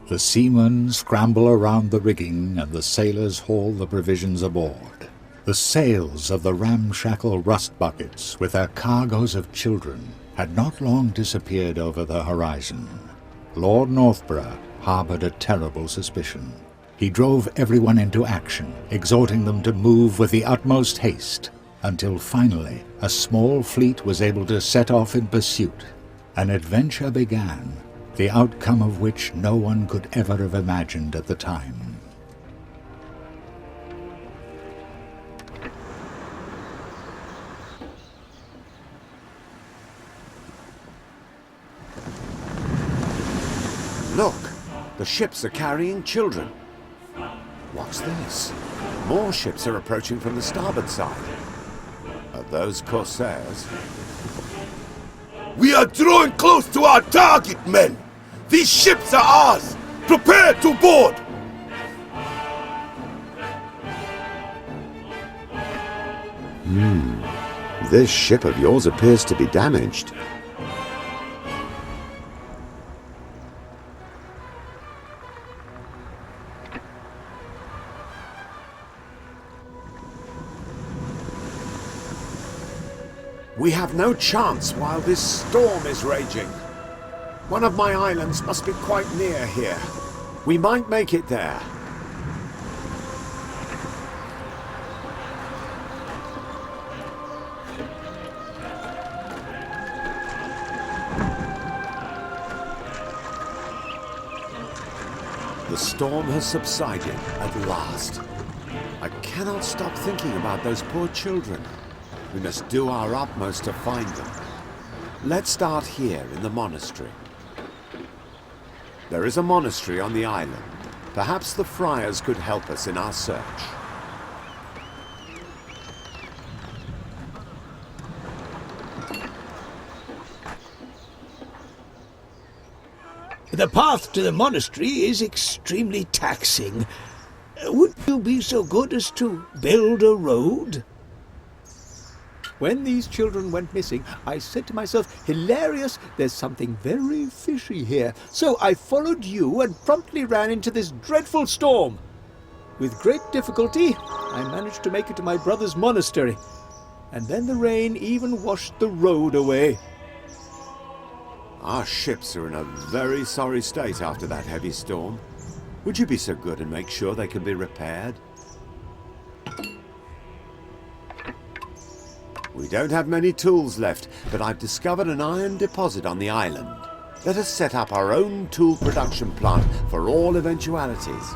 The seamen scramble around the rigging and the sailors haul the provisions aboard. The sails of the ramshackle rust buckets with their cargoes of children had not long disappeared over the horizon. Lord Northborough harboured a terrible suspicion. He drove everyone into action, exhorting them to move with the utmost haste, until finally a small fleet was able to set off in pursuit. An adventure began, the outcome of which no one could ever have imagined at the time. Look! The ships are carrying children. What's this? More ships are approaching from the starboard side. Are those corsairs? We are drawing close to our target, men! These ships are ours! Prepare to board! This ship of yours appears to be damaged. We have no chance while this storm is raging. One of my islands must be quite near here. We might make it there. The storm has subsided at last. I cannot stop thinking about those poor children. We must do our utmost to find them. Let's start here in the monastery. There is a monastery on the island. Perhaps the friars could help us in our search. The path to the monastery is extremely taxing. Would you be so good as to build a road? When these children went missing, I said to myself, hilarious, there's something very fishy here. So I followed you and promptly ran into this dreadful storm. With great difficulty, I managed to make it to my brother's monastery. And then the rain even washed the road away. Our ships are in a very sorry state after that heavy storm. Would you be so good and make sure they can be repaired? We don't have many tools left, but I've discovered an iron deposit on the island. Let us set up our own tool production plant for all eventualities.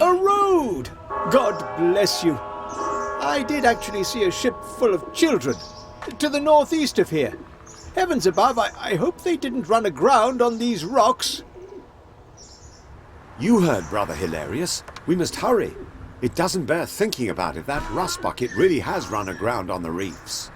A road! God bless you. I did actually see a ship full of children, to the northeast of here. Heavens above, I hope they didn't run aground on these rocks. You heard, Brother Hilarious. We must hurry. It doesn't bear thinking about if that rust bucket really has run aground on the reefs.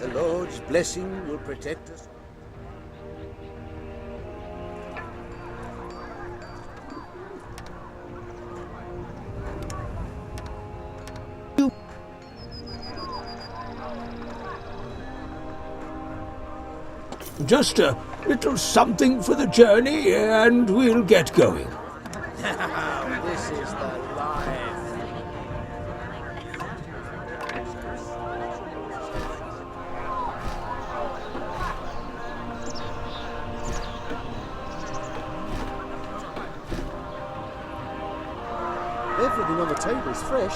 The Lord's blessing will protect us. Just a little something for the journey, and we'll get going. This is the life. Everything on the table's fresh.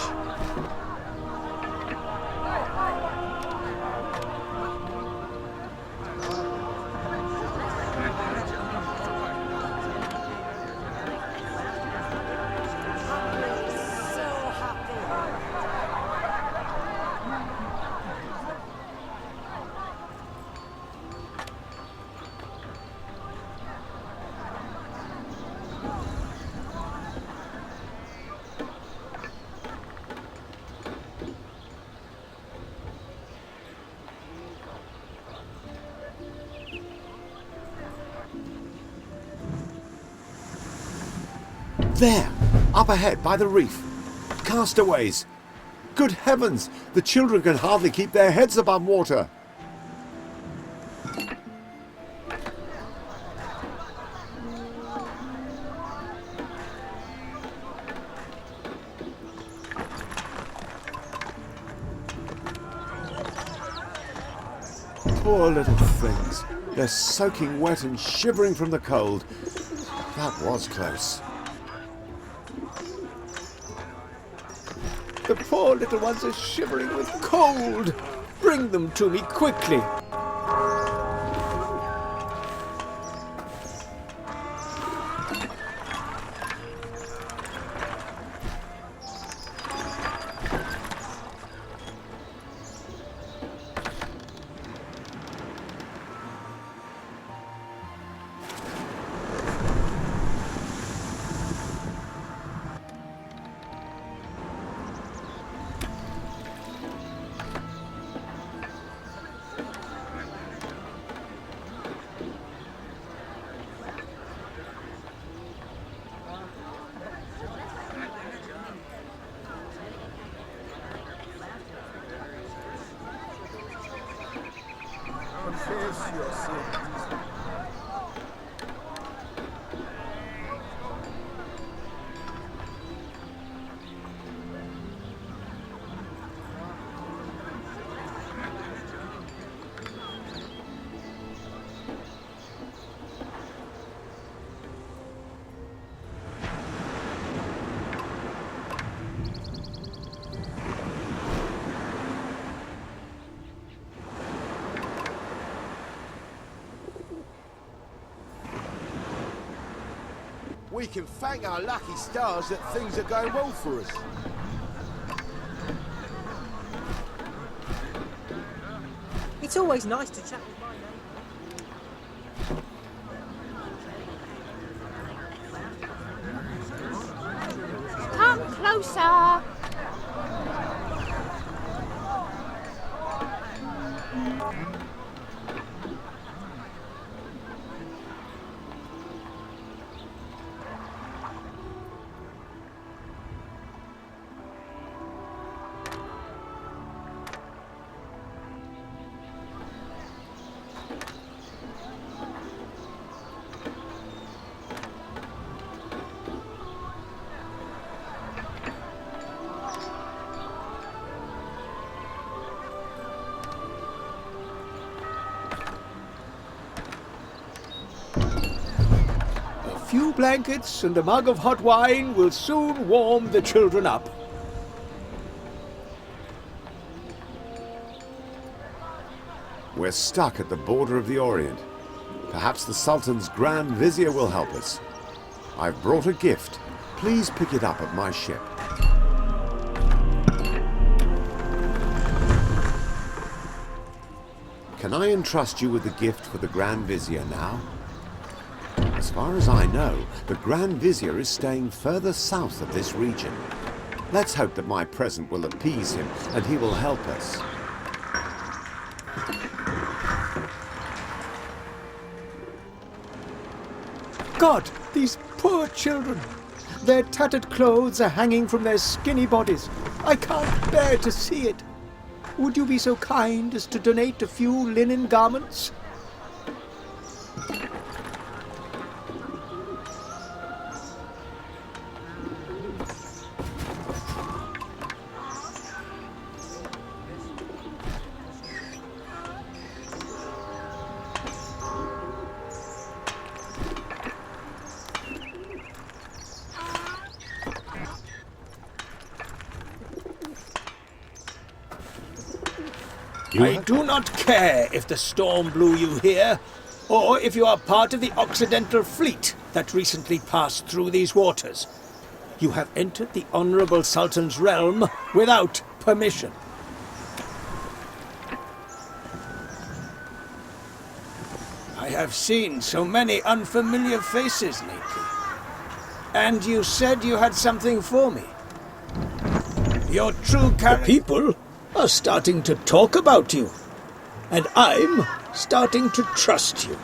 There, up ahead by the reef. Castaways. Good heavens, the children can hardly keep their heads above water. Poor little things. They're soaking wet and shivering from the cold. That was close. The poor little ones are shivering with cold. Bring them to me quickly. Confess your sins. We can thank our lucky stars that things are going well for us. It's always nice to chat with my neighbour. Come closer. A few blankets and a mug of hot wine will soon warm the children up. We're stuck at the border of the Orient. Perhaps the Sultan's Grand Vizier will help us. I've brought a gift. Please pick it up at my ship. Can I entrust you with the gift for the Grand Vizier now? As far as I know, the Grand Vizier is staying further south of this region. Let's hope that my present will appease him and he will help us. God, these poor children! Their tattered clothes are hanging from their skinny bodies. I can't bear to see it. Would you be so kind as to donate a few linen garments? I do not care if the storm blew you here, or if you are part of the Occidental fleet that recently passed through these waters. You have entered the Honorable Sultan's realm without permission. I have seen so many unfamiliar faces lately. And you said you had something for me. Your true character... People are starting to talk about you, and I'm starting to trust you.